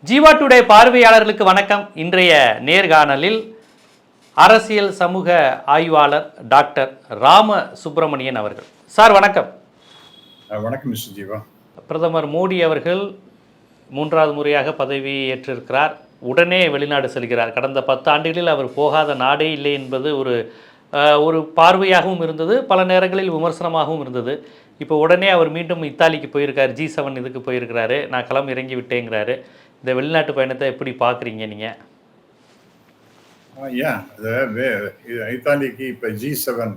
Jeeva today பார்வையாளர்களுக்கு வணக்கம். இன்றைய நேர்காணலில் அரசியல் சமூக ஆய்வாளர் டாக்டர் ராம சுப்பிரமணியன் அவர்கள். சார் வணக்கம். வணக்கம் மிஸ்டர் ஜீவா. பிரதமர் மோடி அவர்கள் 3வது முறையாக பதவி ஏற்றிருக்கிறார். உடனே வெளிநாடு செல்கிறார். கடந்த 10 ஆண்டுகளில் அவர் போகாத நாடே இல்லை என்பது ஒரு பார்வையாகவும் இருந்தது, பல நேரங்களில் விமர்சனமாகவும் இருந்தது. இப்போ உடனே அவர் மீண்டும் இத்தாலிக்கு போயிருக்கார், G7 இதுக்கு போயிருக்கிறாரு. நான் களம் இறங்கி விட்டேங்கிறாரு. இந்த வெளிநாட்டு பயணத்தை எப்படி பார்க்குறீங்க நீங்கள்? இத்தாலிக்கு இப்போ G7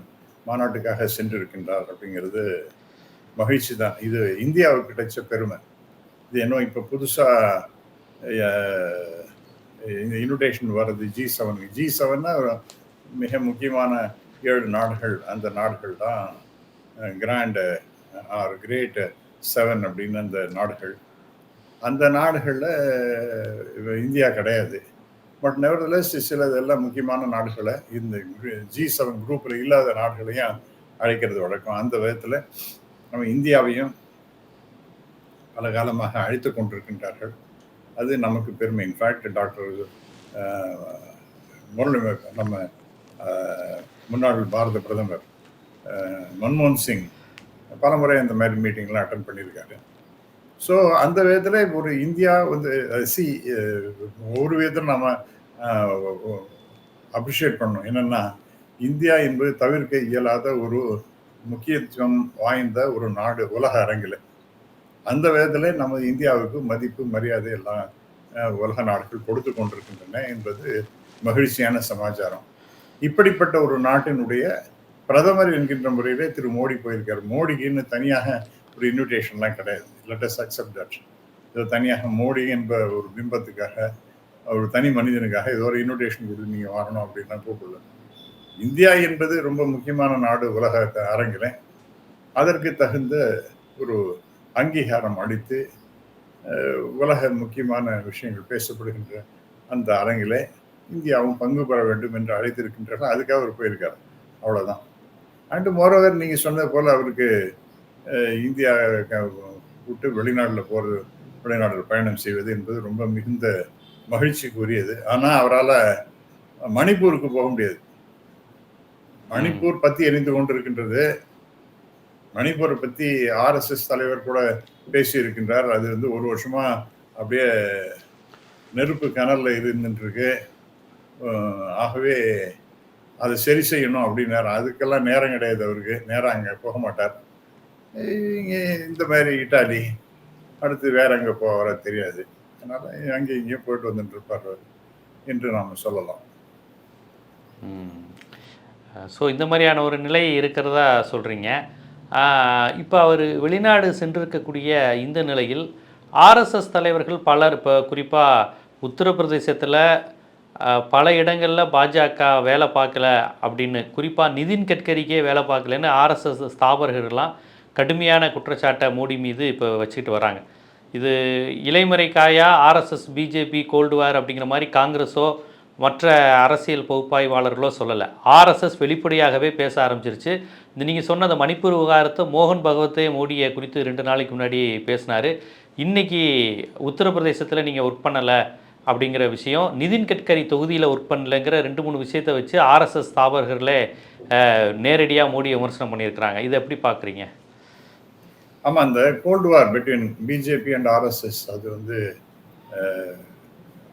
மாநாட்டுக்காக சென்றிருக்கின்றார் அப்படிங்கிறது மகிழ்ச்சி தான். இது இந்தியாவுக்கு கிடைச்ச பெருமை. இது என்ன இப்போ புதுசாக இந்த இன்விடேஷன் வர்றது G7னா மிக முக்கியமான 7 நாடுகள். அந்த நாடுகள் தான் கிரேட் 7 அப்படின்னு அந்த நாடுகள். அந்த நாடுகளில் இந்தியா கிடையாது. பட் நெவர்தலெஸ் சிலதெல்லாம் முக்கியமான நாடுகளை இந்த G7 குரூப்பில் இல்லாத நாடுகளையும் அழைக்கிறது வழக்கம். அந்த விதத்தில் நம்ம இந்தியாவையும் பல காலமாக அழைத்து கொண்டிருக்கின்றார்கள். அது நமக்கு பெருமை. இன்ஃபேக்ட் டாக்டர் நம்ம முன்னாள் பாரத பிரதமர் மன்மோகன் சிங் பல முறை அந்த மாதிரி மீட்டிங்லாம் அட்டன் பண்ணியிருக்காரு. ஸோ அந்த விதத்தில் ஒரு இந்தியா ஒரு விதத்தில் நம்ம அப்ரிஷியேட் பண்ணணும். என்னென்னா, இந்தியா என்பது தவிர்க்க இயலாத ஒரு முக்கியத்துவம் வாய்ந்த ஒரு நாடு உலக அரங்கில். அந்த விதத்தில் நம்ம இந்தியாவுக்கு மதிப்பு மரியாதை எல்லாம் உலக நாடுகள் கொடுத்து கொண்டிருக்கின்றன என்பது மகிழ்ச்சியான சமாச்சாரம். இப்படிப்பட்ட ஒரு நாட்டினுடைய பிரதமர் என்கின்ற முறையிலே திரு மோடி போயிருக்கார். மோடிக்குன்னு தனியாக ஒரு இன்விடேஷன்லாம் கிடையாது. Let us accept that. இது தனியாக மோடி என்ற ஒரு பிம்பத்துக்காக, ஒரு தனி மனிதனுக்காக ஏதோ ஒரு இன்விடேஷன் கொடுத்து நீங்கள் வரணும் அப்படின்னா கூப்பிடல. இந்தியா என்பது ரொம்ப முக்கியமான நாடு உலக அரங்கில். அதற்கு தகுந்த ஒரு அங்கீகாரம் அளித்து உலக முக்கியமான விஷயங்கள் பேசப்படுகின்ற அந்த அரங்கில் இந்தியாவும் பங்கு பெற வேண்டும் என்று அழைத்திருக்கின்றார்கள். அதுக்காக அவர் போயிருக்கார், அவ்வளோதான். அண்டு மோரோவர் நீங்கள் சொன்னது போல் அவருக்கு இந்தியா விட்டு வெளிநாடு பயணம் செய்வது என்பது ரொம்ப மிகுந்த மகிழ்ச்சிக்குரியது. ஆனால் அவரால் மணிப்பூருக்கு போக முடியாது. மணிப்பூர் பற்றி எரிந்து கொண்டிருக்கின்றது. மணிப்பூரை பற்றி RSS தலைவர் கூட பேசி இருக்கின்றார். அது ஒரு வருஷமா அப்படியே நெருப்பு கனலில் இருந்துருக்கு. ஆகவே அதை சரி செய்யணும் அப்படின்னாரு. அதுக்கெல்லாம் நேரம் கிடையாது அவருக்கு. நேரம் அங்கே போக மாட்டார். இங்கே இந்த மாதிரி இட்டாலி, அடுத்து வேற எங்கே போகிற தெரியாது. அதனால் அங்கே இங்கேயும் போயிட்டு வந்துட்டு இருப்பார் என்று நாம் சொல்லலாம். ஸோ இந்த மாதிரியான ஒரு நிலை இருக்கிறதா சொல்கிறீங்க. இப்போ அவர் வெளிநாடு சென்றிருக்கக்கூடிய இந்த நிலையில் RSS தலைவர்கள் பலர், இப்போ குறிப்பாக உத்தரப்பிரதேசத்தில் பல இடங்களில் பாஜக வேலை பார்க்கல அப்படின்னு, குறிப்பாக நிதின் கட்கரிக்கே வேலை பார்க்கலன்னு RSS ஸ்தாபகர்கள்லாம் கடுமையான குற்றச்சாட்டை மோடி மீது இப்போ வச்சுக்கிட்டு வராங்க. இது இலைமறைக்காயா RSS BJP கோல்டுவார் அப்படிங்கிற மாதிரி காங்கிரஸோ மற்ற அரசியல் பகுப்பாய்வாளர்களோ சொல்லலை. RSS வெளிப்படையாகவே பேச ஆரம்பிச்சிருச்சு. இந்த நீங்கள் சொன்ன அந்த மணிப்பூர் விவகாரத்தை மோகன் பகவத்தே மோடியை குறித்து 2 நாளைக்கு முன்னாடி பேசினார். இன்றைக்கி உத்தரப்பிரதேசத்தில் நீங்கள் ஒர்க் பண்ணலை அப்படிங்கிற விஷயம், நிதின் கட்கரி தொகுதியில் ஒர்க் பண்ணலைங்கிற 2-3 விஷயத்தை வச்சு RSS ஸ்தாபகர்களே நேரடியாக மோடியை விமர்சனம் பண்ணியிருக்கிறாங்க. இதை எப்படி பார்க்குறீங்க? ஆமாம், அந்த gold war between BJP and RSS அது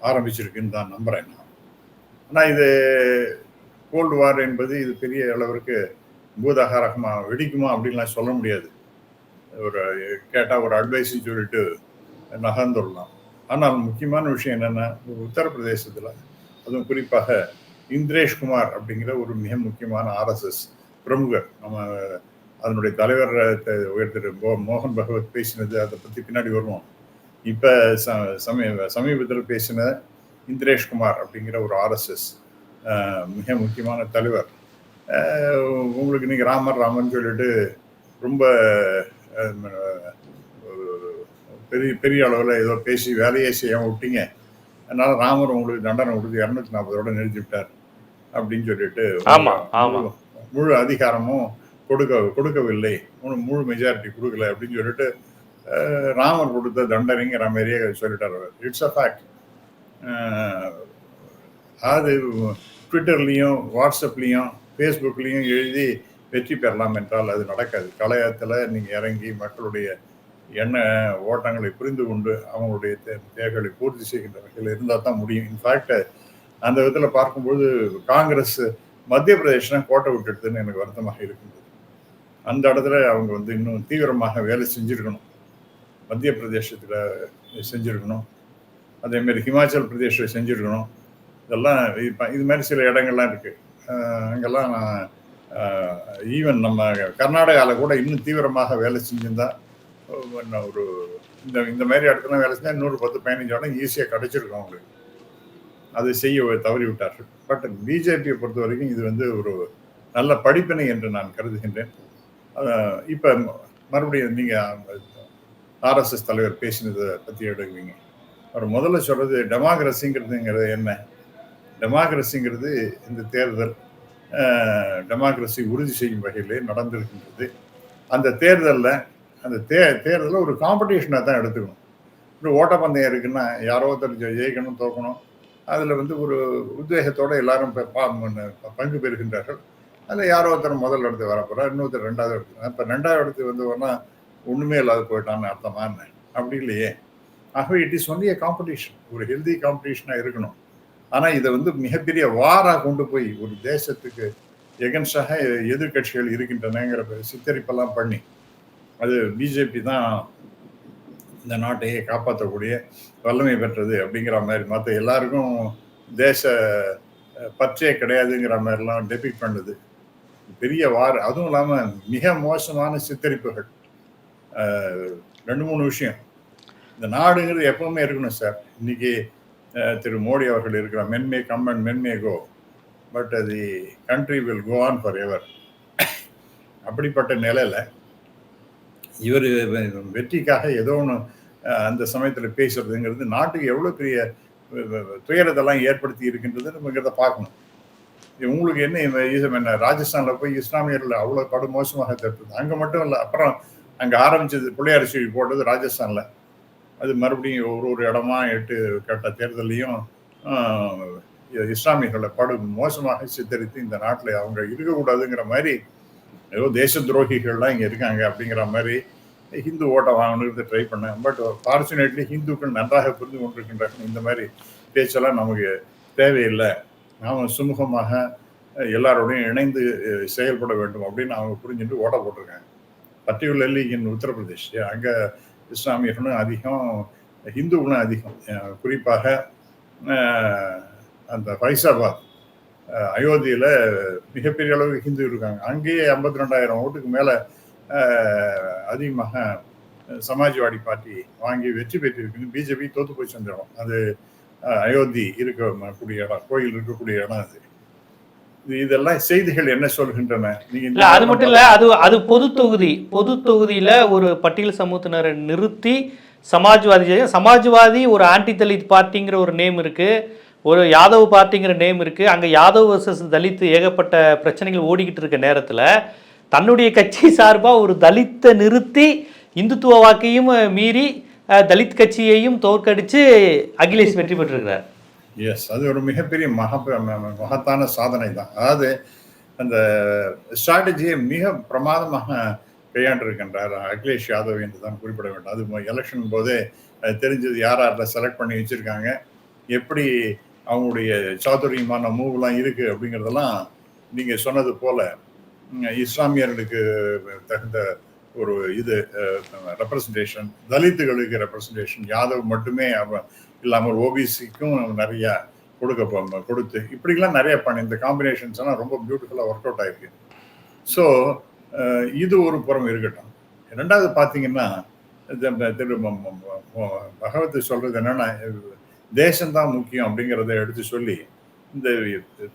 ஆரம்பிச்சிருக்குன்னு தான் நம்புகிறேன். ஆனால் இது கோல்டு வார் என்பது இது பெரிய அளவிற்கு பூதாகாரமாக வெடிக்குமா அப்படின்லாம் சொல்ல முடியாது. கேட்டால் ஒரு அட்வைஸுன்னு சொல்லிட்டு நகர்ந்துடலாம். ஆனால் முக்கியமான விஷயம் என்னென்னா, உத்தரப்பிரதேசத்தில் அதுவும் குறிப்பாக இந்திரேஷ் குமார் அப்படிங்கிற ஒரு மிக முக்கியமான RSS பிரமுகர், நம்ம அதனுடைய தலைவர் திரு மோகன் பகவத் பேசினது, அதை பற்றி பின்னாடி வருவோம். இப்போ சமீபத்தில் பேசின இந்திரேஷ் குமார் அப்படிங்கிற ஒரு RSS மிக முக்கியமான தலைவர், உங்களுக்கு நீங்கள் ராமன் சொல்லிட்டு ரொம்ப பெரிய அளவில் ஏதோ பேசி வேலையே செய்ய விட்டீங்க, அதனால ராமர் உங்களுக்கு தண்டனை கொடுத்து 240 நிறுத்தி விட்டார் அப்படின்னு சொல்லிட்டு முழு அதிகாரமும் கொடுக்கவில்லை, முழு மெஜாரிட்டி கொடுக்கல அப்படின்னு சொல்லிட்டு ராமர் கொடுத்த தண்டனைங்கிற மாதிரியே சொல்லிட்டார். It's a fact. அது ட்விட்டர்லேயும் வாட்ஸ்அப்லேயும் ஃபேஸ்புக்லேயும் எழுதி வெற்றி பெறலாம் என்றால் அது நடக்காது. களத்தில் நீங்கள் இறங்கி மக்களுடைய எண்ண ஓட்டங்களை புரிந்து கொண்டு அவங்களுடைய தேவைகளை பூர்த்தி செய்கின்ற வகையில் இருந்தால் தான் முடியும். இன்ஃபேக்ட் அந்த விதத்தில் பார்க்கும்போது காங்கிரஸ் மத்திய பிரதேசம் கோட்டை விட்டுடுதுன்னு எனக்கு வருத்தமாக இருக்கின்றது. அந்த இடத்துல அவங்க வந்து இன்னும் தீவிரமாக வேலை செஞ்சுருக்கணும். மத்திய பிரதேசத்தில் செஞ்சுருக்கணும், அதேமாரி ஹிமாச்சல் பிரதேசில் செஞ்சுருக்கணும். இதெல்லாம் இது மாதிரி சில இடங்கள்லாம் இருக்குது. அங்கெல்லாம் ஈவன் நம்ம கர்நாடகாவில் கூட இன்னும் தீவிரமாக வேலை செஞ்சுருந்தா ஒரு இந்த மாதிரி இடத்துல வேலை செஞ்சால் 110-15 இடம் ஈஸியாக கிடைச்சிருக்கும் அவங்களுக்கு. அதை செய்ய தவறி விட்டார்கள். பட் பிஜேபியை பொறுத்த வரைக்கும் இது வந்து ஒரு நல்ல படிப்பினை என்று நான் கருதுகின்றேன். இப்போ மறுபடியும் நீங்கள் ஆர்எஸ்எஸ் தலைவர் பேசினதை பற்றி எடுக்குவீங்க. அவர் முதல்ல சொல்கிறது டெமோக்ரஸிங்கிறதுங்கிறது என்ன? டெமோக்ரஸிங்கிறது இந்த தேர்தல் டெமோக்ரஸி உறுதி செய்யும் வகையிலே நடந்திருக்கின்றது. அந்த தேர்தலில் ஒரு காம்படிஷனாக தான் எடுத்துக்கணும். ஒரு ஓட்டப்பந்தயம் இருக்குன்னா யாரோ ஒருத்தர் ஜெயிக்கணும், தோக்கணும். அதில் வந்து ஒரு உத்வேகத்தோடு எல்லாரும் பங்கு பெறுகின்றார்கள். அதில் யாரோ ஒருத்தர் முதல் இடத்துக்கு வர போகிறார், இன்னொருத்தர் 2வது இடத்துக்கு. இப்போ 2வது இடத்துக்கு வந்து வரனா ஒன்றுமே இல்லாத போயிட்டான்னு அர்த்தமா என்ன? அப்படி இல்லையே. ஆகவே இட் இஸ் ஒன்லி காம்படிஷன். ஒரு ஹெல்தி காம்படிஷனாக இருக்கணும். ஆனால் இதை வந்து மிகப்பெரிய வாராக கொண்டு போய் ஒரு தேசத்துக்கு எகன்ஸ்டாக எதிர்கட்சிகள் இருக்கின்றனங்கிற சித்தரிப்பெல்லாம் பண்ணி அது பிஜேபி தான் இந்த நாட்டையே காப்பாற்றக்கூடிய வல்லமை பெற்றது அப்படிங்கிற மாதிரி மற்ற எல்லாருக்கும் தேச பற்றே கிடையாதுங்கிற மாதிரிலாம் டெபிக் பண்ணுது. பெரிய அதுவும் இல்லாமல் மிக மோசமான சித்தரிப்புகள். 2-3 விஷயம். இந்த நாடுங்கிறது எப்பவுமே இருக்கணும் சார். இன்னைக்கு திரு மோடி அவர்கள் இருக்கிற men may come and men may go, but the country will go on forever. அப்படிப்பட்ட நிலையில் இவர் வெற்றிக்காக ஏதோ ஒன்று அந்த சமயத்தில் பேசுறதுங்கிறது நாட்டுக்கு எவ்வளோ பெரிய துயரத்தெல்லாம் ஏற்படுத்தி இருக்கின்றது நம்மங்கிறத பார்க்கணும். உங்களுக்கு என்ன ராஜஸ்தானில் போய் இஸ்லாமியர்கள் அவ்வளோ படு மோசமாக தடுத்தது. அங்கே மட்டும் இல்லை, அப்புறம் அங்கே ஆரம்பிச்சது பிள்ளையார் சொல்லி போட்டது ராஜஸ்தானில். அது மறுபடியும் ஒரு இடமா 8 கட்ட தேர்தலையும் இஸ்லாமியர்களை படு மோசமாக சித்தரித்து இந்த நாட்டில் அவங்க இருக்கக்கூடாதுங்கிற மாதிரி ஏதோ தேச துரோகிகள்லாம் இங்கே இருக்காங்க அப்படிங்கிற மாதிரி ஹிந்து ஓட்டை வாங்கணுங்கிறது ட்ரை பண்ணேன். பட் ஃபார்ச்சுனேட்லி ஹிந்துக்கள் நன்றாக புரிந்து கொண்டிருக்கின்றார்கள். இந்த மாதிரி பேச்செல்லாம் நமக்கு தேவையில்லை, நாம் சுமூகமாக எல்லாரோடையும் இணைந்து செயல்பட வேண்டும் அப்படின்னு அவங்க புரிஞ்சுட்டு ஓட்ட போட்டிருக்காங்க. பர்டிகுலர்லி இன் உத்தரப்பிரதேஷ், அங்கே இஸ்லாமியர்களும் அதிகம், ஹிந்துக்களும் அதிகம். குறிப்பாக அந்த ஃபைசாபாத் அயோத்தியில் மிகப்பெரிய அளவுக்கு ஹிந்து இருக்காங்க. அங்கேயே 52,000 ஓட்டுக்கு மேலே அதிகமாக சமாஜ்வாடி பார்ட்டி வாங்கி வெற்றி பெற்றிருக்குன்னு பிஜேபி தோற்று போய் செஞ்சிடும். அது அயோத்தி இருக்கக்கூடிய இடம், கோயில் இருக்கக்கூடிய இடம். அது இதெல்லாம் செய்திகள் என்ன சொல்கின்றன? நீங்க அது மட்டும் இல்ல, அது பொது தொகுதியில ஒரு பட்டியல் சமூகத்தினரை நிறுத்தி சமாஜ்வாதி ஒரு ஆன்டி தலித் பார்ட்டிங்கிற ஒரு நேம் இருக்கு, ஒரு யாதவ் பார்ட்டிங்கிற நேம் இருக்கு. அங்க யாதவ் வர்சஸ் தலித் ஏகப்பட்ட பிரச்சனைகள் ஓடிக்கிட்டு இருக்க நேரத்துல தன்னுடைய கட்சி சார்பா ஒரு தலித்தை நிறுத்தி இந்துத்துவ வாக்கையும் மீறி தலித் கட்சியையும் தோற்கடிச்சு அகிலேஷ் வெற்றி பெற்றிருக்கிறார். எஸ், அது ஒரு மிகப்பெரிய மகத்தான சாதனை தான். அதாவது அந்த ஸ்ட்ராட்டஜியை மிக பிரமாதமாக கையாண்டிருக்கின்றார் அகிலேஷ் யாதவ் என்று தான் குறிப்பிட வேண்டும். அது எலெக்ஷன் போதே தெரிஞ்சது யார் யாரில் செலக்ட் பண்ணி வச்சுருக்காங்க, எப்படி அவங்களுடைய சாதுரியமான மூவ்லாம் இருக்குது அப்படிங்கிறதெல்லாம் நீங்கள் சொன்னது போல் இஸ்லாமியர்களுக்கு தகுந்த ஒரு இது ரெப்ரசன்டேஷன், தலித்துகளுக்கு ரெப்ரசன்டேஷன், யாதவ் மட்டுமே இல்லாமல் ஓபிசிக்கும் நிறையா கொடுத்து இப்படிலாம் நிறைய பண்ணி இந்த காம்பினேஷன்ஸ் எல்லாம் ரொம்ப பியூட்டிஃபுல்லாக ஒர்க் அவுட் ஆகிருக்கு. ஸோ இது ஒரு புறம் இருக்கட்டும். 2வது பார்த்தீங்கன்னா திரு பகவத் சொல்கிறது என்னென்னா தேசம்தான் முக்கியம் அப்படிங்கிறத எடுத்து சொல்லி இந்த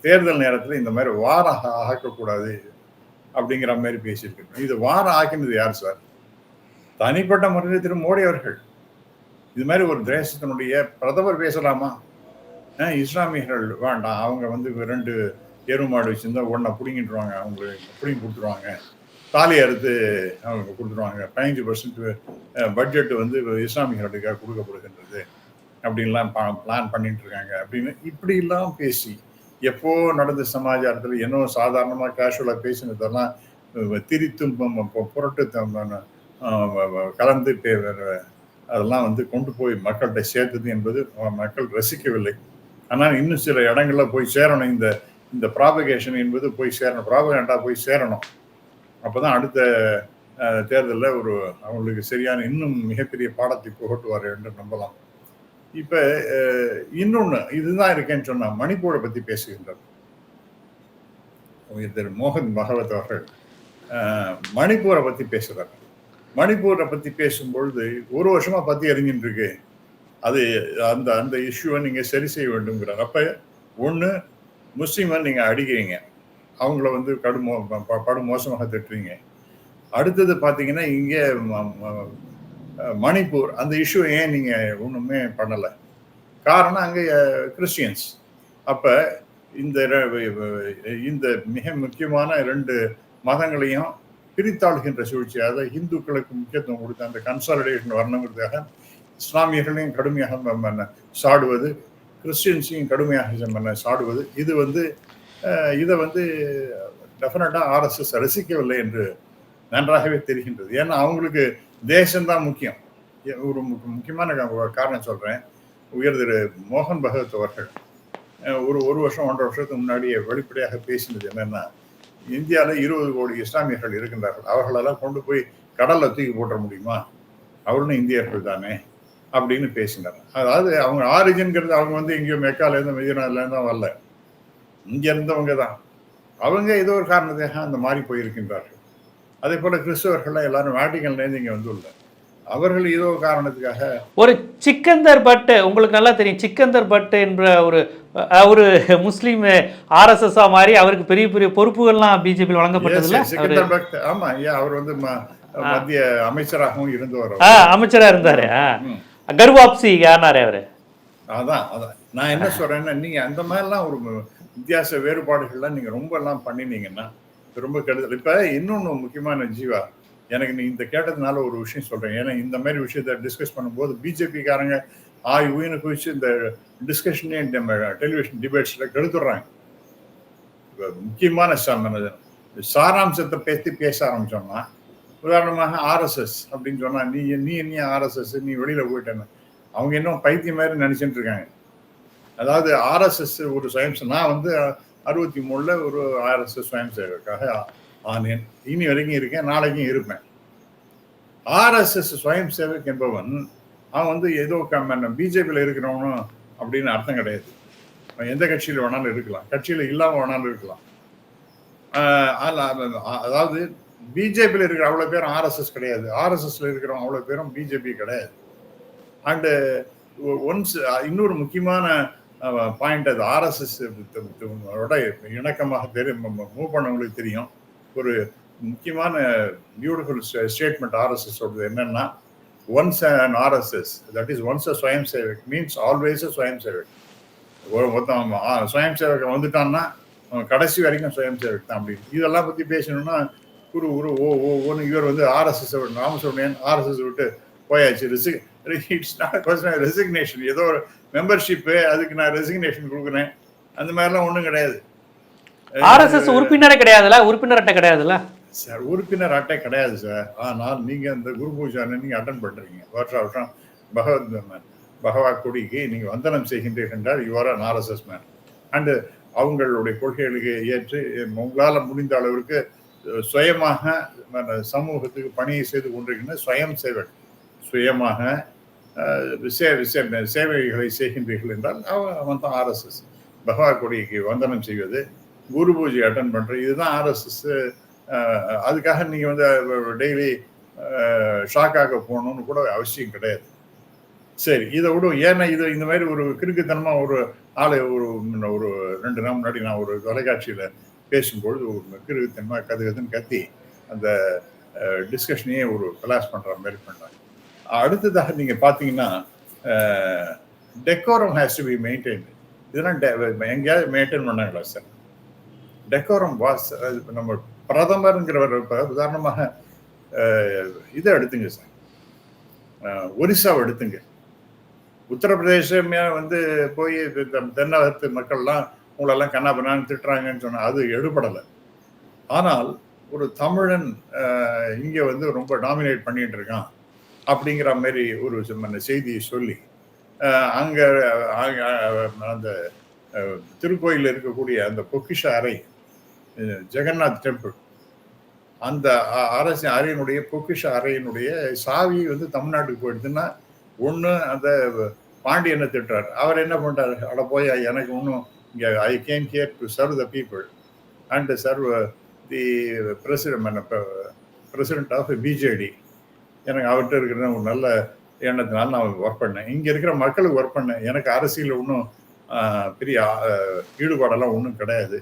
தேர்தல் நேரத்தில் இந்த மாதிரி வாரம் ஆக்கக்கூடாது அப்படிங்கிற மாதிரி பேசியிருக்கணும். இது வாரம் ஆக்கினது யார் சார்? தனிப்பட்ட முறையில் திரு மோடி அவர்கள். இது மாதிரி ஒரு தேசத்தினுடைய பிரதமர் பேசலாமா? இஸ்லாமியர்கள் வேண்டாம், அவங்க வந்து 2 எருமாடு வச்சுருந்தா ஒன்றை பிடிங்கிட்டுருவாங்க, அவங்களுக்கு பிடிங்கி கொடுத்துருவாங்க தாலி அறுத்து அவங்க கொடுத்துருவாங்க. 15% பட்ஜெட் வந்து இஸ்லாமியர்களுக்காக கொடுக்கப்படுகின்றது அப்படின்லாம் பிளான் பண்ணிட்டு இருக்காங்க அப்படின்னு இப்படிலாம் பேசி எப்போ நடந்த சமாச்சாரத்தில் என்னோ சாதாரணமாக கேஷுவலாக பேசினதெல்லாம் திரித்தும் புரட்டு கலந்து அதெல்லாம் வந்து கொண்டு போய் மக்கள்கிட்ட சேர்த்தது என்பது மக்கள் ரசிக்கவில்லை. ஆனால் இன்னும் சில இடங்கள்ல போய் சேரணும். இந்த இந்த ப்ராபகேஷன் என்பது போய் சேரணும், ப்ராபகண்டா போய் சேரணும். அப்போதான் அடுத்த தேர்தலில் அவங்களுக்கு சரியான இன்னும் மிகப்பெரிய பாடத்தை புகட்டுவார் என்று நம்பலாம். இப்ப இன்னொன்னு இதுதான் இருக்கேன்னு சொன்னா மணிப்பூரை பத்தி பேசுகின்றார் திரு மோகன் பகவத் அவர்கள். மணிப்பூரை பத்தி பேசுறாரு. மணிப்பூரை பத்தி பேசும்பொழுது ஒரு வருஷமா பத்தி எரிஞ்சிட்டு இருக்கு. அது அந்த அந்த இஷ்யூவை நீங்க சரி செய்ய வேண்டும்ங்கிறார். அப்ப ஒண்ணு முஸ்லீமை நீங்க அடிக்கிறீங்க, அவங்கள வந்து படு மோசமாக திட்டுறீங்க. அடுத்தது பாத்தீங்கன்னா இங்கே மணிப்பூர் அந்த இஷ்யூ ஏன் நீங்க ஒண்ணுமே பண்ணல? காரணம் அங்க கிறிஸ்டியன்ஸ். அப்ப இந்த மிக முக்கியமான 2 மதங்களையும் பிரித்தாளுகின்ற சூழ்ச்சி, அதாவது இந்துக்களுக்கு முக்கியத்துவம் கொடுத்து அந்த கன்சாலிடேஷன் வரணுங்கிறதுக்காக இஸ்லாமியர்களையும் கடுமையாக சாடுவது, கிறிஸ்டியன்ஸையும் கடுமையாக சாடுவது, இது வந்து இதை வந்து டெஃபினட்டா RSS ரசிக்கவில்லை என்று நன்றாகவே தெரிகின்றது. ஏன்னா அவங்களுக்கு தேசம்தான் முக்கியம். ஒரு முக்கியமான காரணம் சொல்றேன். உயர் திரு மோகன் பகவத் அவர்கள் ஒரு வருஷம் 1.5 வருஷத்துக்கு முன்னாடியே வெளிப்படையாக பேசினது என்னன்னா, இந்தியாவில் 20 கோடி இஸ்லாமியர்கள் இருக்கின்றார்கள், அவர்களெல்லாம் கொண்டு போய் கடல்ல தூக்கி போட்ட முடியுமா? அவர்களும் இந்தியர்கள் தானே அப்படின்னு பேசினார். அதாவது அவங்க ஆரிஜின்ங்கிறது அவங்க வந்து எங்கேயோ மெக்கால இருந்து மெதினால தான் வரல, இங்க இருந்தவங்க தான். அவங்க ஏதோ ஒரு காரணத்துக்காக அந்த மாதிரி போயிருக்கின்றார்கள். அதே போல கிறிஸ்தவர்கள் எல்லாரும் வேட்டிகன்ல இருந்து இங்க வந்துள்ள அவர்கள் ஏதோ காரணத்துக்காக ஒரு சிக்கந்தர் பட் உங்களுக்கு நல்லா தெரியும். சிக்கந்தர் பட் என்ற ஒரு முஸ்லீம் RSS மாதிரி அவருக்கு பெரிய பெரிய பொறுப்புகள்லாம் பிஜேபி வழங்கப்பட்டது. சிக்கந்தர் பட் ஆமா, அவர் வந்து மத்திய அமைச்சராகவும் இருந்தவர். அமைச்சரா இருந்தாரு. கர்வாப்சி யாருனாரு அவரு. அதான் நான் என்ன சொல்றேன்னா, நீங்க அந்த மாதிரிலாம் ஒரு வித்தியாச வேறுபாடுகள்லாம் நீங்க ரொம்ப எல்லாம் பண்ணினீங்கன்னா ரொம்ப கெடுதல். இப்ப இன்னொன்னு முக்கியமான ஜீவா, எனக்கு நீ இந்த கேட்டதுனால ஒரு விஷயம் சொல்றேன். ஏன்னா இந்த மாதிரி விஷயத்த டிஸ்கஸ் பண்ணும்போது பிஜேபிக்காரங்க உயிரை குறிச்சு இந்த டிஸ்கஷனே டெலிவிஷன் டிபேட்ஸ்ல கெடுத்துடுறாங்க. முக்கியமான சாராம்சத்தை பற்றி பேச ஆரம்பிச்சோம்னா, உதாரணமாக RSS அப்படின்னு சொன்னா, நீ என்ன RSS, நீ வெளியில போயிட்டேன்னு அவங்க இன்னும் பைத்தியம் மாதிரி நினைச்சிட்டு இருக்காங்க. அதாவது RSS ஒரு நான் வந்து 63ல் ஒரு RSS சுயம் சேவக்காக ஆனேன். இனி வரைக்கும் இருக்கேன், நாளைக்கும் இருப்பேன். RSS சுயம் சேவக் என்பவன் அவன் வந்து ஏதோ பிஜேபியில் இருக்கிறவனும் அப்படின்னு அர்த்தம் கிடையாது. எந்த கட்சியில் வேணாலும் இருக்கலாம், கட்சியில இல்லாம வேணாலும் இருக்கலாம். அதாவது பிஜேபியில் இருக்கிற அவ்வளவு பேரும் RSS கிடையாது, RSSல இருக்கிறவங்க அவ்வளவு பேரும் பிஜேபி கிடையாது. அண்டு ஒன்ஸ் இன்னொரு முக்கியமான பாயிண்ட், அது RSS இணக்கமாக மூவ் பண்ணவங்களுக்கு தெரியும். ஒரு முக்கியமான பியூட்டிஃபுல் ஸ்டேட்மெண்ட் RSS சொல்றது என்னன்னா, once an RSS, that is once a Swayam Sevak means always a ஸ்வயம் சேவக். மொத்தம் ஸ்வயம் சேவக் வந்துட்டான்னா கடைசி வரைக்கும் ஸ்வயம் சேவக் தான் அப்படின்னு. இதெல்லாம் பத்தி பேசணும்னா இவர் வந்து RSS ராமசுப்ரமணியன் RSS விட்டு போயாச்சு. It's not personal resignation. ஏதோ ஒரு மெம்பர்ஷிப்பு, அதுக்கு நான் ரெசிக்னேஷன் கொடுக்குறேன், அந்த மாதிரிலாம் ஒன்றும் கிடையாது. RSS உறுப்பினரே கிடையாதுல்ல, உறுப்பினர் அட்டை கிடையாதுல்ல சார். உறுப்பினர் அட்டை கிடையாது சார். ஆனால் நீங்க இந்த குரு பூஜை நீங்க அட்டன் பண்றீங்க, வருஷம் பகவத் கொடிக்கு நீங்க வந்தனம் செய்கின்றீர்கள் என்றால் you are an RSS man. And அவங்களுடைய கொள்கைகளுக்கு ஏற்று உங்களால் முடிந்த அளவிற்கு சுயமாக சமூகத்துக்கு பணியை செய்து கொண்டிருக்கின்ற சுயம் சேவக், சுயமாக சேவைகளை செய்கின்றீர்கள் என்றால் அவன் தான் RSS. பகவத் கொடிக்கு வந்தனம் செய்வது, குரு பூஜை அட்டன் பண்றது, இதுதான் RSS. அதுக்காக நீங்க வந்து டெய்லி ஷாக்காக போகணும்னு கூட அவசியம் கிடையாது. சரி, இதை விடும். ஏன்னா இது இந்த மாதிரி ஒரு கிறுக்குத்தனமா ஒரு ஆளு ஒரு 2 நாள் முன்னாடி நான் ஒரு தொலைக்காட்சியில பேசும்பொழுது ஒரு கிறுக்குத்தனமா கதுன்னு கத்தி அந்த டிஸ்கஷனையே ஒரு கிளாஸ் பண்ற மாதிரி பண்றாங்க. அடுத்ததாக நீங்க பாத்தீங்கன்னா, decorum has to be maintain. இதெல்லாம் எங்கேயாவது மெயின்டைன் பண்ணாங்களா சார்? டெக்கோரம் வாஸ் நம்ம பிரதமருங்கிறவர் இப்ப உதாரணமாக இதை எடுத்துங்க சார், ஒரிசாவை எடுத்துங்க. உத்தரப்பிரதேசமே வந்து போய் தென்னகத்து மக்கள்லாம் உங்களெல்லாம் கண்ணாபண்ணான்னு திட்டுறாங்கன்னு சொன்னா அது எடுபடலை. ஆனால் ஒரு தமிழன் இங்க வந்து ரொம்ப டாமினேட் பண்ணிட்டு இருக்கான் அப்படிங்கிற மாதிரி ஒரு செய்தியை சொல்லி அங்க அந்த திருக்கோயில் இருக்கக்கூடிய அந்த பொக்கிஷ அறை, ஜெகநாத் டெம்பிள், அந்த அரசு அறையினுடைய பொக்கிஷ அறையினுடைய சாவி வந்து தமிழ்நாட்டுக்கு போயிடுதுன்னா ஒன்று அந்த பாண்டியனை திட்டுறாரு. அவர் என்ன பண்றாரு, அட போய் எனக்கு ஒன்றும் இங்கே I came here to serve the people and serve the president of BJD, எனக்கு அவர்கிட்ட இருக்கிற ஒரு நல்ல எண்ணத்தினால நான் ஒர்க் பண்ணேன், இங்கே இருக்கிற மக்களுக்கு ஒர்க் பண்ணேன், எனக்கு அரசியல் ஒன்றும் பெரிய ஈடுபாடெல்லாம் ஒன்றும் கிடையாது,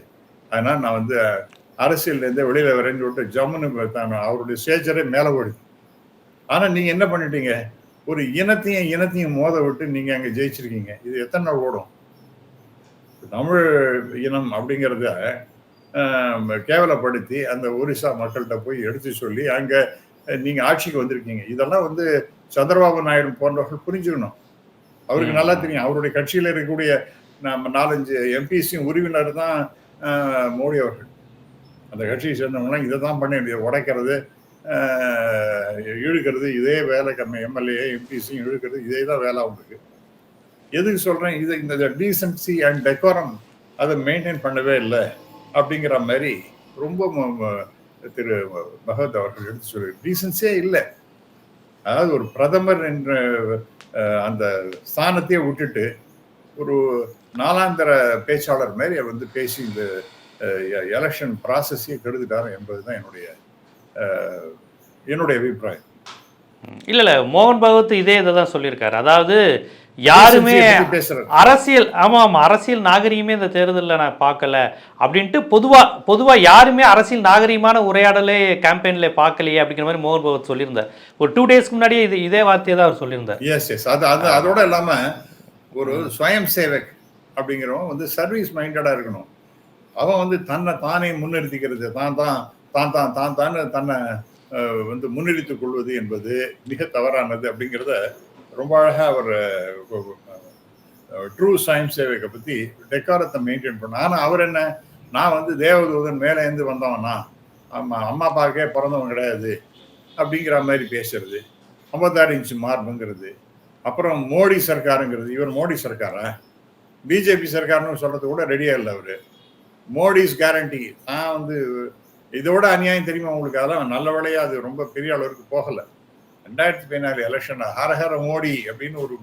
அதனால் நான் வந்து அரசியல்லேருந்தே வெளியில் வரேன்னு சொல்லிட்டு ஜம்முன்னு அவருடைய ஸ்டேச்சரே மேலே போயிடுது. ஆனால் நீங்கள் என்ன பண்ணிட்டீங்க, ஒரு இனத்தையும் மோத விட்டு நீங்கள் அங்கே ஜெயிச்சிருக்கீங்க. இது எத்தனை நாள் ஓடும்? தமிழ் இனம் அப்படிங்கிறத கேவலப்படுத்தி அந்த ஒரிசா மக்கள்கிட்ட போய் எடுத்து சொல்லி அங்கே நீங்கள் ஆட்சிக்கு வந்திருக்கீங்க. இதெல்லாம் வந்து சந்திரபாபு நாயுடு போன்றவர்கள் புரிஞ்சுக்கணும். அவருக்கு நல்லா தெரியும், அவருடைய கட்சியில் இருக்கக்கூடிய 4-5 எம்பிசியும் உறவினர் தான் மோடி அவர்கள். அந்த கட்சியை சேர்ந்தவங்களாம் இதை தான் பண்ணி உடைக்கிறது, இழுக்கிறது, இதே வேலை. எம்எல்ஏ எம்பிசியும் இழுக்கிறது, இதே தான் வேலை அவங்களுக்கு. எதுக்கு சொல்றேன், இது இந்த டீசன்சி அண்ட் டெக்கோரம் அதை மெயின்டைன் பண்ணவே இல்லை அப்படிங்கிற மாதிரி ரொம்ப திரு பகவத் அவர்கள் எடுத்து சொல்லி டீசன்சியே இல்லை. அதாவது ஒரு பிரதமர் என்ற அந்த ஸ்தானத்தையே விட்டுட்டு ஒரு நாளாந்தர பேச்சாளர் மாதிரி வந்து பேசி இந்த எலெக்ஷன் ப்ராசஸையே கெடுத்துட்டாரு என்பதுதான் என்னுடைய அபிப்பிராயம். இல்ல மோகன் பகவத் இதே இதை தான் சொல்லியிருக்காரு. அதாவது யாருமே அரசியல் அரசியல் நாகரிகமே இந்த தேர்தலில் நான் பார்க்கல அப்படின்ட்டு பொதுவா யாருமே அரசியல் நாகரிகமான உரையாடலே கேம்பெயின்ல பார்க்கலையே அப்படிங்கிற மாதிரி மோகன் பகவத் சொல்லியிருந்தார். ஒரு 2 டேஸ்க்கு முன்னாடியே இதே வார்த்தையை தான் அவர் சொல்லியிருந்தார். எஸ் அதோட இல்லாம ஒரு ஸ்வயம் சேவக் அப்படிங்கிறவன் வந்து சர்வீஸ் மைண்டடா இருக்கணும். அவன் வந்து தானே முன்னிறுத்திக்கிறது, தன்னை வந்து முன்னிறுத்திக் கொள்வது என்பது மிக தவறானது அப்படிங்கிறத ரொம்ப அழகா அவர் ட்ரூ சயின்ஸ் சேவையை பத்தி டெக்காரத்தை மெயின்டைன் பண்ண. ஆனா அவர் என்ன, நான் வந்து தேவதூதன் மேலே இருந்து வந்தவனா, அம்மா அப்பாக்கே பிறந்தவன் கிடையாது அப்படிங்கிற மாதிரி பேசுறது, 56 இன்ச்சு மார்புங்கிறது, அப்புறம் மோடி சர்க்காருங்கிறது. இவர் மோடி சர்க்காரா, பிஜேபி சர்க்கார்னு சொல்றது கூட ரெடியா இல்லை அவரு. மோடிஸ் கேரண்டி. நான் வந்து இதோட அநியாயம் தெரியுமா உங்களுக்கு? அதெல்லாம் நல்ல வேலையா அது ரொம்ப பெரிய அளவுக்கு போகலை. 2014 எலெக்ஷன் ஹரஹர மோடி அப்படின்னு ஒரு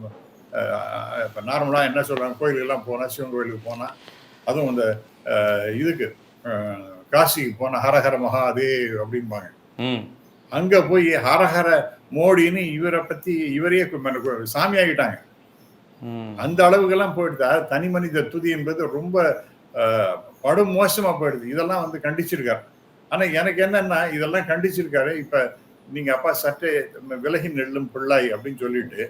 இப்போ நார்மலாக என்ன சொல்கிறாங்க, கோயிலுக்கெல்லாம் போனால், சிவன் கோயிலுக்கு போனால், அதுவும் இந்த இதுக்கு காசிக்கு போனால் ஹரஹர மகாதேவ் அப்படிம்பாங்க. அங்கே போய் ஹரஹர மோடின்னு இவரை பற்றி இவரையே சாமி ஆகிட்டாங்க. அந்த அளவுக்கெல்லாம் போயிடுது. தனி மனித துதி என்பது ரொம்ப படும் மோசமாக போயிடுது. இதெல்லாம் வந்து கண்டிச்சிருக்காரு. ஆனால் எனக்கு என்னன்னா, இதெல்லாம் கண்டிச்சிருக்காரு. இப்போ நீங்கள் அப்பா சற்றே விலகி நெல்லும் பிள்ளாய் அப்படின்னு சொல்லிட்டு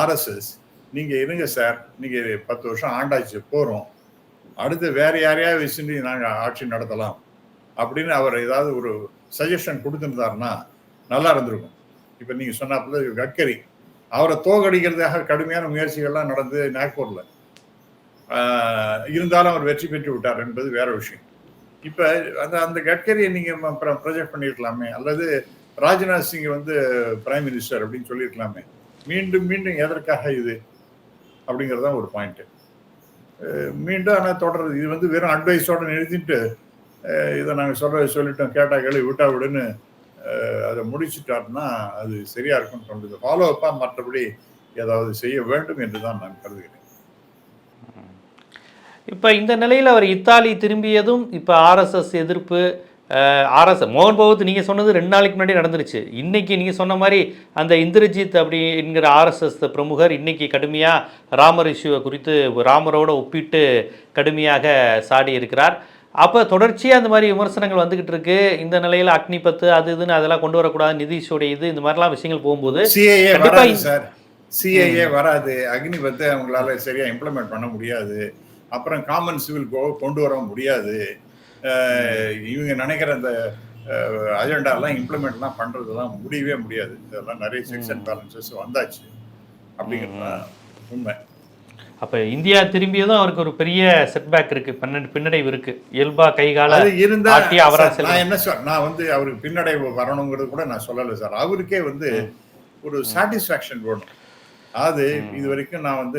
ஆர்எஸ்எஸ் நீங்கள் இருங்க சார், நீங்கள் 10 வருஷம் ஆண்டாச்சு போகிறோம், அடுத்து வேற யாரையாவது வச்சுட்டு நாங்கள் ஆட்சி நடத்தலாம் அப்படின்னு அவர் ஏதாவது ஒரு சஜஷன் கொடுத்துருந்தாருன்னா நல்லா இருந்திருக்கும். இப்போ நீங்கள் சொன்னாப்புல கட்கரி, அவரை தோகடிக்கிறதுக்காக கடுமையான முயற்சிகள்லாம் நடந்து நாக்பூரில், இருந்தாலும் அவர் வெற்றி பெற்று விட்டார் என்பது வேற விஷயம். இப்போ அந்த கட்கரியை நீங்கள் அப்புறம் ப்ரொஜெக்ட் பண்ணியிருக்கலாமே, அல்லது ராஜ்நாத் சிங் வந்து பிரைம் மினிஸ்டர் அப்படின்னு சொல்லியிருக்கலாமே. மீண்டும் எதற்காக இது அப்படிங்கிறதான் ஒரு பாயிண்ட். மீண்டும் ஆனால் தொடர்றது இது வந்து வெறும் அட்வைஸோட நிறுத்திட்டு இதை நாங்கள் சொல்லிட்டோம், கேட்டா கேள்வி விட்டா விடுன்னு அதை முடிச்சுட்டாருன்னா அது சரியா இருக்கும்னு சொல்றது. ஃபாலோ அப்பா மற்றபடி ஏதாவது செய்ய வேண்டும் என்று தான் நான் கருதுகிறேன். இப்போ இந்த நிலையில் அவர் இத்தாலி திரும்பியதும் இப்போ ஆர்எஸ்எஸ் எதிர்ப்பு, ஆர்எஸ்எஸ் மோகன் பகவத் நீங்கள் சொன்னது 2 நாளைக்கு முன்னாடி நடந்துருச்சு. இன்றைக்கி நீங்கள் சொன்ன மாதிரி அந்த இந்திரஜித் அப்படிங்கிற ஆர்எஸ்எஸ் பிரமுகர் இன்றைக்கி கடுமையாக ராமர் இஷ்யூவை குறித்து ராமரோட ஒப்பிட்டு கடுமையாக சாடி இருக்கிறார். அப்போ தொடர்ச்சியாக அந்த மாதிரி விமர்சனங்கள் வந்துக்கிட்டு இருக்கு. இந்த நிலையில் அக்னிபத்து அது இதுன்னு அதெல்லாம் கொண்டு வரக்கூடாது, நிதிஷோடைய இது இந்த மாதிரிலாம் விஷயங்கள் போகும்போது சிஏஏ வராது, அக்னிபத்து அவங்களால சரியாக இம்ப்ளிமெண்ட் பண்ண முடியாது, அப்புறம் காமன் சிவில் கொண்டு வர முடியாது. இவங்க நினைக்கிற அந்த அஜெண்டாலாம் இம்ப்ளிமெண்ட்லாம் பண்ணுறதுலாம் முடியவே முடியாது. இதெல்லாம் நிறைய செக்ஸ் அண்ட் பேலன்சஸ் வந்தாச்சு அப்படிங்கிறது தான் உண்மை. அப்போ இந்தியா திரும்பியதும் அவருக்கு ஒரு பெரிய செட்பேக் இருக்குது, பின்னடைவு இருக்குது. இயல்பாக கைகால அது இருந்தா ஆட்டி அவரா நான் என்ன நான் வந்து அவருக்கு பின்னடைவு வரணுங்கிறது கூட நான் சொல்லலை சார். அவருக்கே வந்து ஒரு சாட்டிஸ்ஃபேக்ஷன் வேணும். அது இது வரைக்கும் நான் வந்து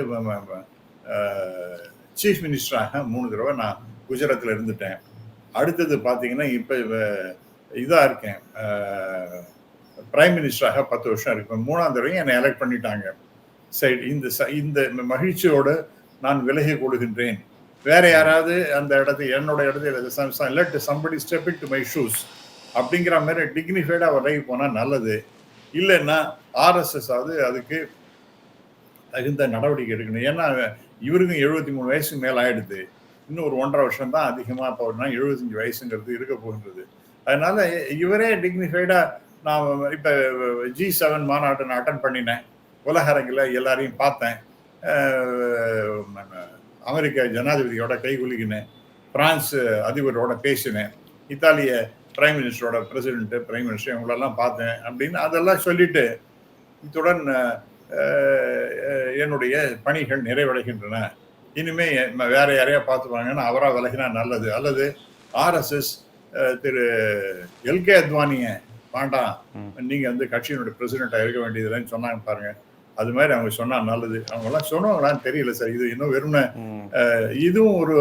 சீஃப் மினிஸ்டராக 3 தடவை நான் குஜராத்தில் இருந்துட்டேன். அடுத்தது பார்த்தீங்கன்னா இப்போ இதாக இருக்கேன், பிரைம் மினிஸ்டராக 10 வருஷம் இருக்கேன். 3ஆம் தடவையும் என்னை எலெக்ட் பண்ணிட்டாங்க. சரி, இந்த மகிழ்ச்சியோடு நான் விலகி கொள்கின்றேன். வேற யாராவது அந்த இடத்துல என்னோட இடத்துல let somebody step into my shoes அப்படிங்கிற மாதிரி டிக்னிஃபைடாக விலகி போனால் நல்லது. இல்லைன்னா ஆர்எஸ்எஸ் அதுக்கு தகுந்த நடவடிக்கை எடுக்கணும். ஏன்னா இவருக்கும் 73 வயசுக்கு மேலே ஆயிடுது. இன்னும் ஒரு 1.5 வருஷம் தான் அதிகமாக போனா 75 வயசுங்கிறது இருக்க போகின்றது. அதனால இவரே டிக்னிஃபைடா நான் இப்போ G7 மாநாட்டை நான் அட்டன் பண்ணினேன். உலக அரங்கில் எல்லாரையும் பார்த்தேன். அமெரிக்க ஜனாதிபதியோட கைகுலுக்கினேன். பிரான்ஸ் அதிபரோட பேசினேன். இத்தாலிய பிரைம் மினிஸ்டரோட பிரைம் மினிஸ்டர் இவங்களெல்லாம் பார்த்தேன் அப்படின்னு அதெல்லாம் சொல்லிட்டு இத்துடன் என்னுடைய பணிகள் நிறைவடைகின்றன. இனிமே வேற யாரையா பார்த்துப்பாங்கன்னா அவரா விலகினா நல்லது. அல்லது ஆர்எஸ்எஸ் திரு எல்கே அத்வானிய வேண்டாம், நீங்க வந்து கட்சியினுடைய பிரசிடென்டா இருக்க வேண்டியதுலன்னு சொன்னாங்க பாருங்க. அது மாதிரி அவங்க சொன்னா நல்லது. அவங்க எல்லாம் சொன்னவங்களான்னு தெரியல சார். இது இன்னும் வெறும் இதுவும் ஒரு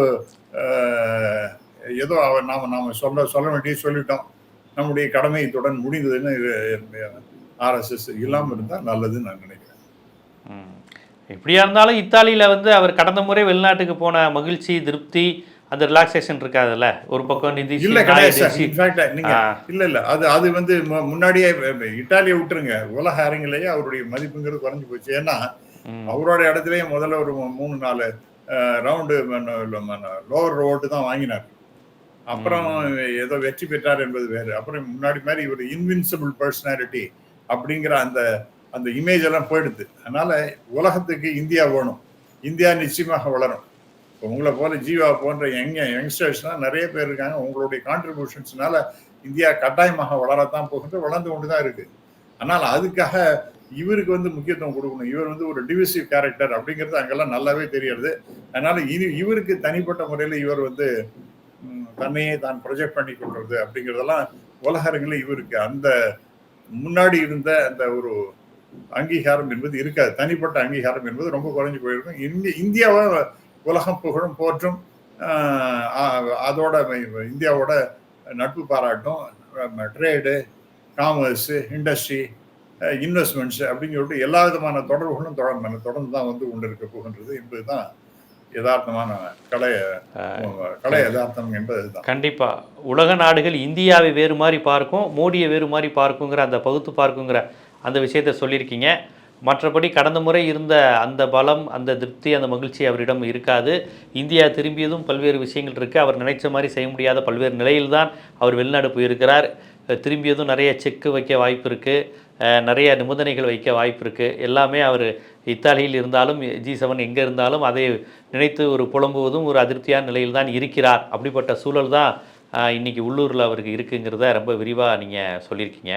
ஏதோ நாம சொல்ல வேண்டிய சொல்லிட்டோம். நம்முடைய கடமை இத்துடன் முடிந்ததுன்னு ஆர்எஸ்எஸ் இல்லாமல் இருந்தால் நல்லதுன்னு நான் நினைக்கிறேன். எப்படியா இருந்தாலும் இத்தாலியில் வந்து அவர் கடந்த முறை வெளிநாட்டுக்கு போன மகிழ்ச்சி, திருப்தி, அந்த ரிலாக்ஸேஷன் இருக்காதுல்ல. ஒரு பக்கம் நிதி இல்ல கிடையாது. இல்ல அது வந்து முன்னாடியே இத்தாலியை விட்டுருங்க, உலக அரங்கிலேயே அவருடைய மதிப்புங்கிறது குறைஞ்சு போச்சு. ஏன்னா அவரோட இடத்துலயே முதல்ல ஒரு 3-4 ரவுண்டு லோவர் ரோடு தான் வாங்கினார். அப்புறம் ஏதோ வெற்றி பெற்றார் என்பது வேறு. அப்புறம் முன்னாடி மாதிரி இவர் இன்வின்சிபிள் பர்சனாலிட்டி அப்படிங்கிற அந்த இமேஜ் எல்லாம் போயிடுது. அதனால உலகத்துக்கு இந்தியா வேணும். இந்தியா நிச்சயமாக வளரும். இப்போ உங்களை போல ஜீவா போன்ற யங்ஸ்டர்ஸ்லாம் நிறைய பேர் இருக்காங்க. உங்களுடைய கான்ட்ரிபியூஷன்ஸ்னால இந்தியா கட்டாயமாக வளரத்தான் போகிட்டு வளர்ந்து கொண்டு தான் இருக்கு. ஆனால் அதுக்காக இவருக்கு வந்து முக்கியத்துவம் கொடுக்கணும். இவர் வந்து ஒரு டிவிசிவ் கேரக்டர் அப்படிங்கிறது அங்கெல்லாம் நல்லாவே தெரியறது. அதனால இவருக்கு தனிப்பட்ட முறையில் இவர் வந்து தன்னையே தான் ப்ரொஜெக்ட் பண்ணி கொள்றது அப்படிங்கிறதெல்லாம் உலக அரங்கில் இவருக்கு அந்த முன்னாடி இருந்த அந்த ஒரு அங்கீகாரம் என்பது இருக்காது. தனிப்பட்ட அங்கீகாரம் என்பது ரொம்ப குறைஞ்சு போயிருக்கும். இந்தியாவை உலகம் புகழும் போற்றும், அதோட இந்தியாவோட நட்பு பாராட்டும், ட்ரேடு, காமர்ஸ், இண்டஸ்ட்ரி, இன்வெஸ்ட்மெண்ட்ஸ் அப்படின்னு சொல்லிட்டு எல்லா விதமான தொடர்புகளும் தொடர்ந்து தான் வந்து கொண்டு இருக்க போகின்றது என்பதுதான் யதார்த்தமான கலை யதார்த்தம் என்பதுதான். கண்டிப்பா உலக நாடுகள் இந்தியாவை வேறு மாதிரி பார்க்கும், மோடியை வேறு மாதிரி பார்க்குங்கிற அந்த பகுத்து பார்க்குங்கிற அந்த விஷயத்த சொல்லியிருக்கீங்க. மற்றபடி கடந்த முறை இருந்த அந்த பலம், அந்த திருப்தி, அந்த மகிழ்ச்சி அவரிடம் இருக்காது. இந்தியா திரும்பியதும் பல்வேறு விஷயங்கள் இருக்குது. அவர் நினைச்ச மாதிரி செய்ய முடியாத பல்வேறு நிலையில்தான் அவர் வெளிநாடு போயிருக்கிறார். திரும்பியதும் நிறைய செக்கு வைக்க வாய்ப்பு இருக்குது, நிறைய நிபந்தனைகள் வைக்க வாய்ப்பு இருக்குது. எல்லாமே அவர் இத்தாலியில் இருந்தாலும் G7 எங்கே இருந்தாலும் அதை நினைத்து ஒரு புலம்புவதும் ஒரு அதிருப்தியான நிலையில் தான் இருக்கிறார். அப்படிப்பட்ட சூழல் தான் இன்றைக்கி உள்ளூரில் அவருக்கு இருக்குங்கிறத ரொம்ப விரிவாக நீங்கள் சொல்லியிருக்கீங்க.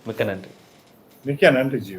மிக்க நன்றி. மிக்க நன்றி ஜீவன்.